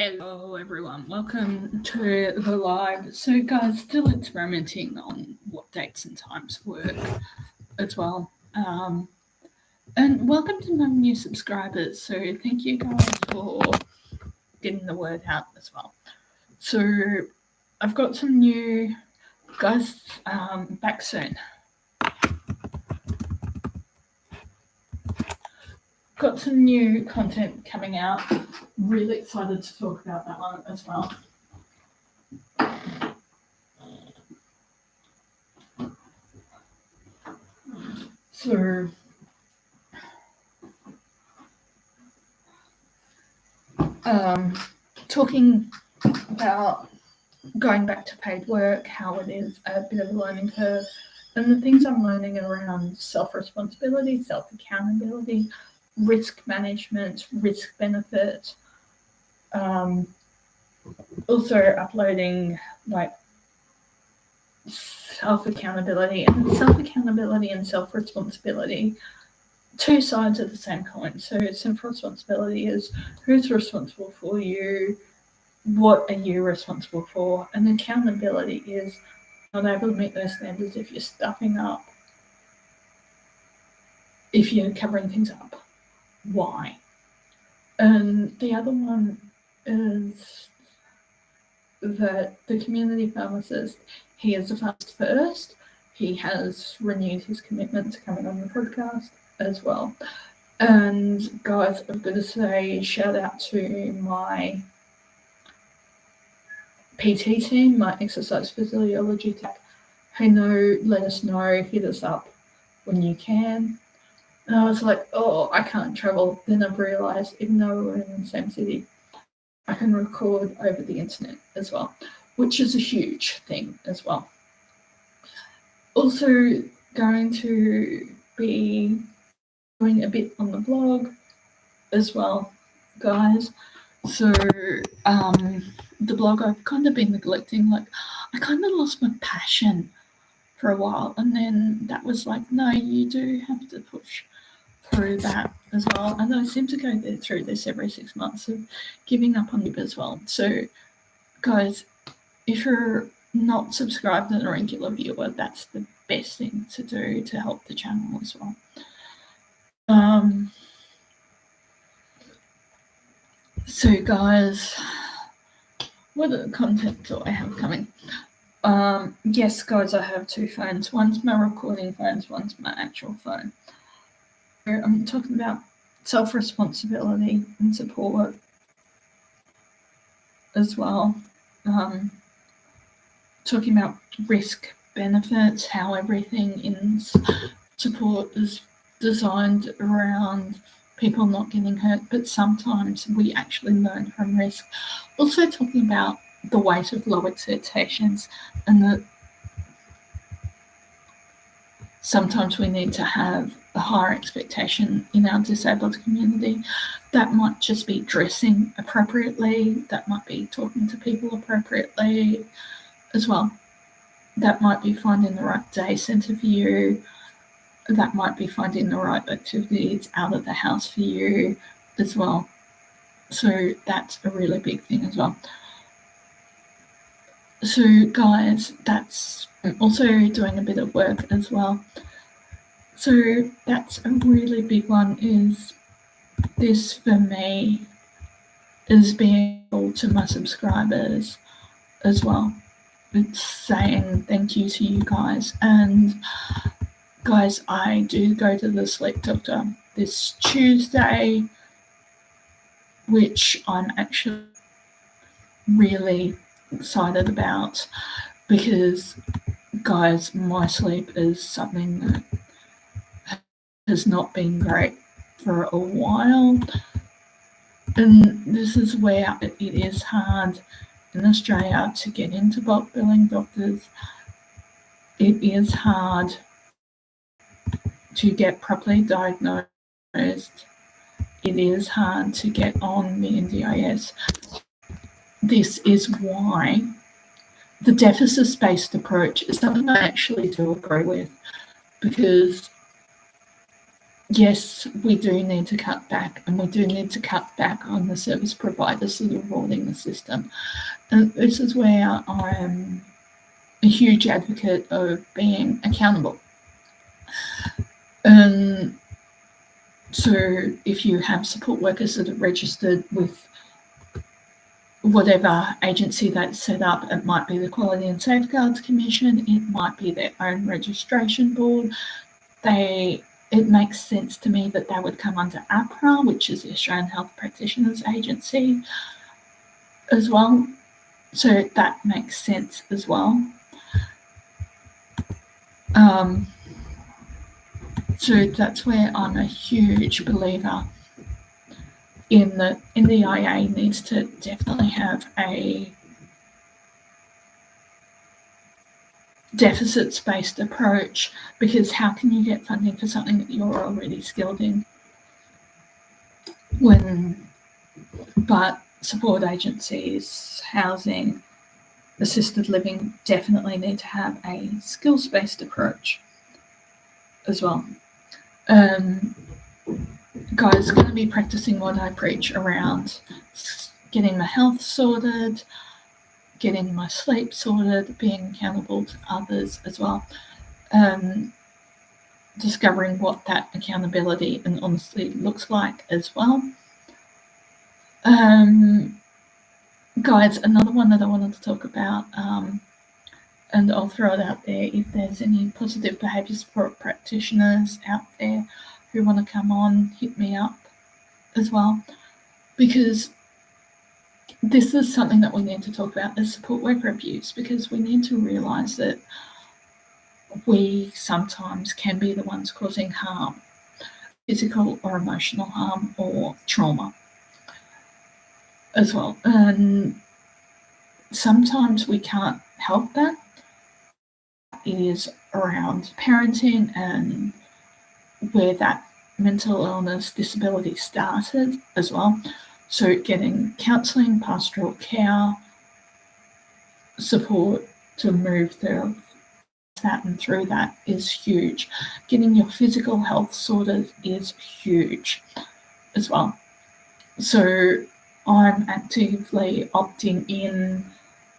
Hello everyone, welcome to the live. So guys, still experimenting on what dates and times work as well. And welcome to my new subscribers. So thank you guys for getting the word out as well. So I've got some new guys back soon. Got some new content coming out. Really excited to talk about that one as well. So talking about going back to paid work, how it is a bit of a learning curve, and the things I'm learning around self-responsibility, self-accountability, risk management, risk benefit, also uploading like self-accountability and self-responsibility, two sides of the same coin. So self-responsibility is who's responsible for you, what are you responsible for, and accountability is not able to meet those standards if you're stuffing up, if you're covering things up, why? And the other one is that the community pharmacist, he is a pharmacist first. He has renewed his commitment to coming on the podcast as well. And guys, I've got to say shout out to my PT team, my exercise physiology tech, who let us know, hit us up when you can. And I was like, oh, I can't travel. Then I've realised, even though we're in the same city, I can record over the internet as well, which is a huge thing as well. Also going to be doing a bit on the blog as well, guys. So the blog I've kind of been neglecting, like I kind of lost my passion for a while, and then that was like, no, you do have to push through that as well. And I seem to go through this every 6 months of giving up on it as well. So guys, if you're not subscribed and a regular viewer, that's the best thing to do to help the channel as well. So guys, what are the content do I have coming? Yes, guys, I have two phones. One's my recording phone, one's my actual phone. I'm talking about self-responsibility and support as well. Talking about risk benefits, how everything in support is designed around people not getting hurt, but sometimes we actually learn from risk. Also talking about the weight of low expectations and that sometimes we need to have a higher expectation in our disabled community. That might just be dressing appropriately, that might be talking to people appropriately as well. That might be finding the right day centre for you. That might be finding the right activities out of the house for you as well. So that's a really big thing as well. So guys, that's also doing a bit of work as well. So that's a really big one, is this for me is being able to my subscribers as well. It's saying thank you to you guys. And guys, I do go to the sleep doctor this Tuesday, which I'm actually really excited about because, guys, my sleep is something that has not been great for a while. And this is where it is hard in Australia to get into bulk billing doctors. It is hard to get properly diagnosed. It is hard to get on the NDIS. This is why the deficit-based approach is something I actually do agree with, because yes, we do need to cut back, and we do need to cut back on the service providers that are rorting the system. And this is where I am a huge advocate of being accountable. And so if you have support workers that are registered with whatever agency that's set up, it might be the Quality and Safeguards Commission, it might be their own registration board. It makes sense to me that they would come under APRA, which is the Australian Health Practitioners Agency as well. So that makes sense as well. So that's where I'm a huge believer in that NDIA needs to definitely have a deficits-based approach, because how can you get funding for something that you're already skilled in? But support agencies, housing, assisted living definitely need to have a skills-based approach as well. Guys, going to be practicing what I preach around getting my health sorted, getting my sleep sorted, being accountable to others as well. Discovering what that accountability and honesty looks like as well. Guys, another one that I wanted to talk about, and I'll throw it out there, if there's any positive behaviour support practitioners out there who want to come on, hit me up as well, because this is something that we need to talk about as support worker abuse, because we need to realise that we sometimes can be the ones causing harm, physical or emotional harm or trauma as well. And sometimes we can't help that. It is around parenting and where that mental illness disability started as well. So getting counselling, pastoral care, support to move through that and through that is huge. Getting your physical health sorted is huge as well. So I'm actively opting in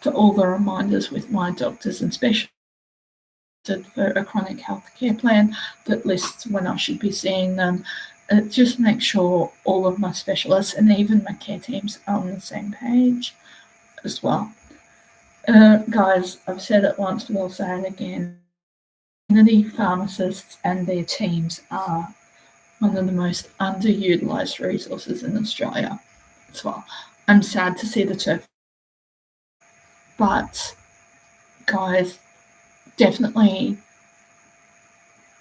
for all the reminders with my doctors and specialists for a chronic health care plan that lists when I should be seeing them. It just makes sure all of my specialists and even my care teams are on the same page as well. Guys, I've said it once, but I'll say it again. Community pharmacists and their teams are one of the most underutilised resources in Australia as well. I'm sad to see the turf, but guys, definitely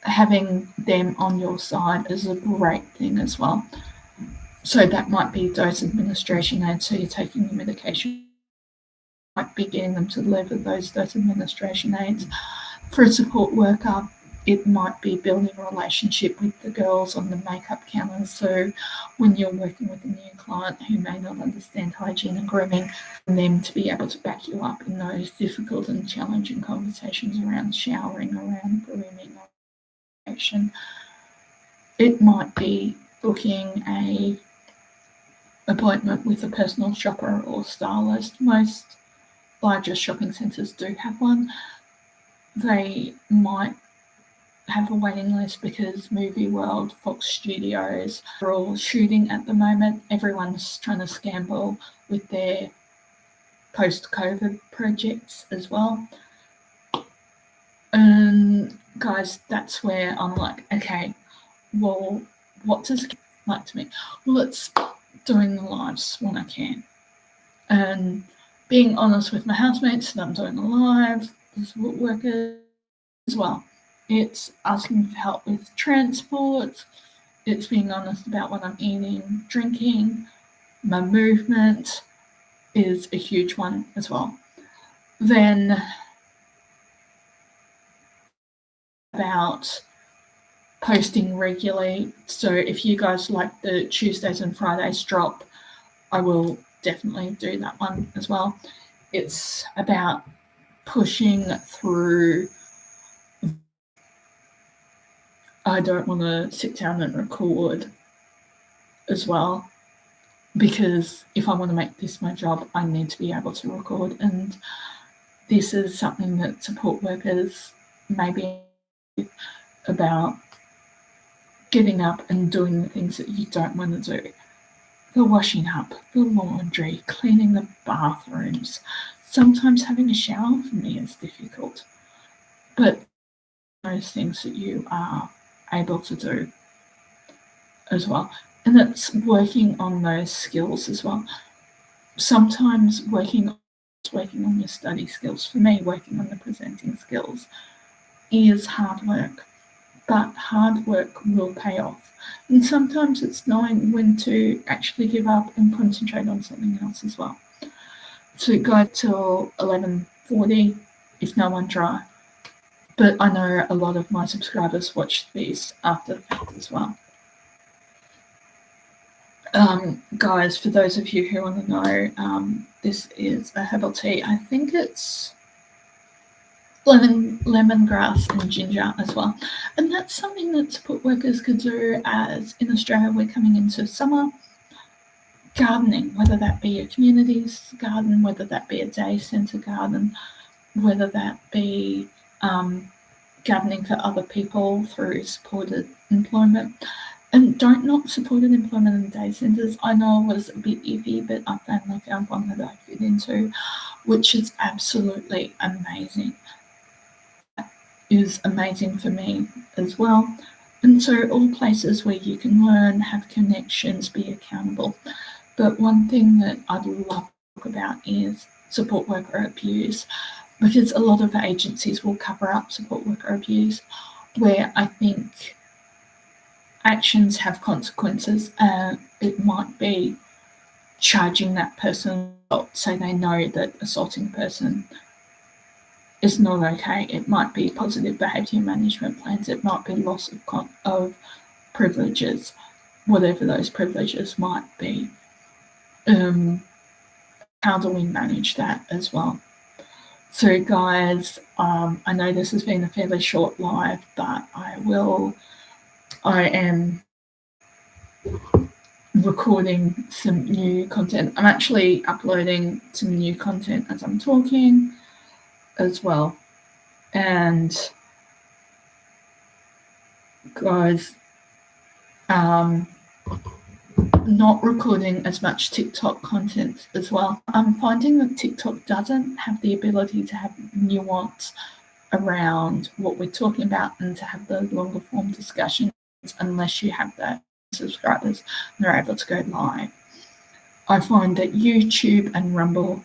having them on your side is a great thing as well. So that might be dose administration aids, so you're taking your medication, might be getting them to deliver those dose administration aids. For a support worker, it might be building a relationship with the girls on the makeup counters. So when you're working with a new client who may not understand hygiene and grooming, and them to be able to back you up in those difficult and challenging conversations around showering, around grooming, it might be booking a appointment with a personal shopper or stylist. Most larger shopping centres do have one. They might have a waiting list because Movie World, Fox Studios are all shooting at the moment. Everyone's trying to scramble with their post-COVID projects as well. And guys, that's where I'm like, okay, well, what does it like to me? Well, it's doing the lives when I can. And being honest with my housemates that I'm doing the live, the support workers as well. It's asking for help with transport. It's being honest about what I'm eating, drinking. My movement is a huge one as well. Then about posting regularly. So if you guys like the Tuesdays and Fridays drop, I will definitely do that one as well. It's about pushing through I don't want to sit down and record as well, because if I want to make this my job, I need to be able to record. And this is something that support workers maybe about getting up and doing the things that you don't want to do. The washing up, the laundry, cleaning the bathrooms. Sometimes having a shower for me is difficult, but those things that you are able to do as well. And it's working on those skills as well. Sometimes working on your study skills, for me, working on the presenting skills is hard work, but hard work will pay off. And sometimes it's knowing when to actually give up and concentrate on something else as well. So go till 11:40 if no one dry. But I know a lot of my subscribers watch these after the fact as well. Guys, for those of you who want to know, this is a herbal tea. I think it's lemongrass and ginger as well. And that's something that support workers could do, as in Australia we're coming into summer. Gardening, whether that be a communities garden, whether that be a day centre garden, whether that be gardening for other people through supported employment. And don't knock supported employment in day centres. I know it was a bit iffy, but I finally found one that I fit into, which is absolutely amazing. That is amazing for me as well. And so all places where you can learn, have connections, be accountable. But one thing that I'd love to talk about is support worker abuse, because a lot of agencies will cover up support worker abuse, where I think actions have consequences. It might be charging that person so they know that assaulting a person is not okay. It might be positive behaviour management plans. It might be loss of privileges, whatever those privileges might be. How do we manage that as well? So guys, I know this has been a fairly short live, but I am recording some new content. I'm actually uploading some new content as I'm talking as well. And guys, not recording as much TikTok content as well. I'm finding that TikTok doesn't have the ability to have nuance around what we're talking about and to have the longer form discussions unless you have that subscribers and they're able to go live. I find that YouTube and Rumble,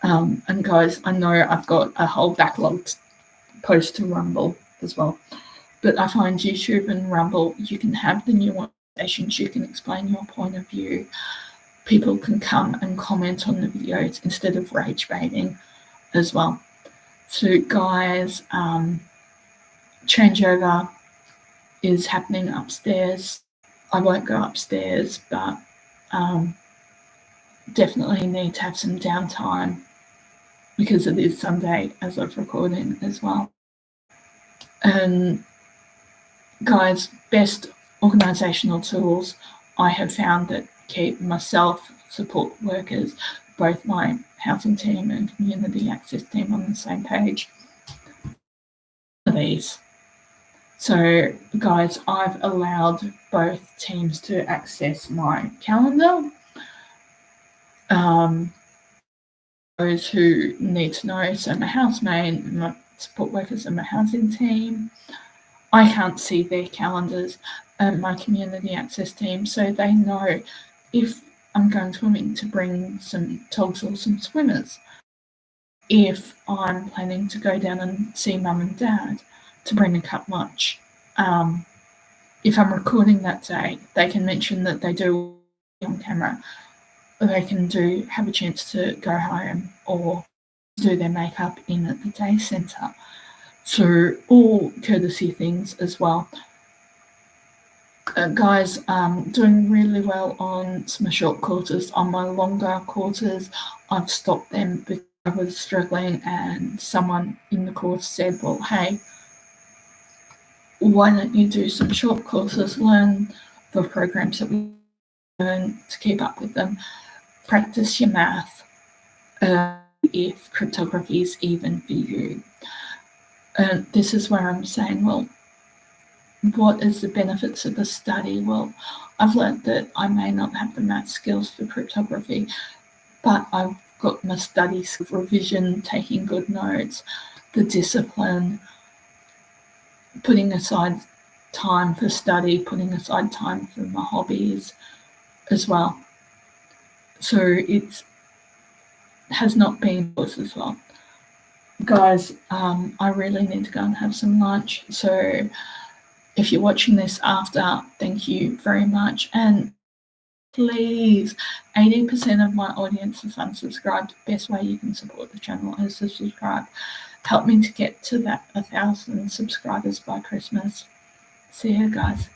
and guys, I know I've got a whole backlog post to Rumble as well, but I find YouTube and Rumble, you can have the nuance, you can explain your point of view. People can come and comment on the videos instead of rage baiting as well. So guys, changeover is happening upstairs. I won't go upstairs, but definitely need to have some downtime because it is Sunday as of recording as well. And guys, best organisational tools I have found that keep myself, support workers, both my housing team and community access team on the same page are these. So guys, I've allowed both teams to access my calendar. Those who need to know, so my housemaid, my support workers and my housing team, I can't see their calendars, and my community access team, so they know if I'm going swimming to bring some togs or some swimmers, if I'm planning to go down and see mum and dad to bring a cut lunch. If I'm recording that day, they can mention that they do on camera. They can have a chance to go home or do their makeup in at the day centre. So all courtesy things as well. Guys, doing really well on some short courses. On my longer courses, I've stopped them because I was struggling and someone in the course said, well, hey, why don't you do some short courses, learn the programs that we learn to keep up with them, practice your math, if cryptography is even for you. And this is where I'm saying, well, what is the benefits of the study? Well, I've learned that I may not have the math skills for cryptography, but I've got my study revision, taking good notes, the discipline, putting aside time for study, putting aside time for my hobbies as well. So it has not been worse as well. Guys, I really need to go and have some lunch. So if you're watching this after, thank you very much. And please, 80% of my audience is unsubscribed. Best way you can support the channel is to subscribe. Help me to get to that 1,000 subscribers by Christmas. See you guys.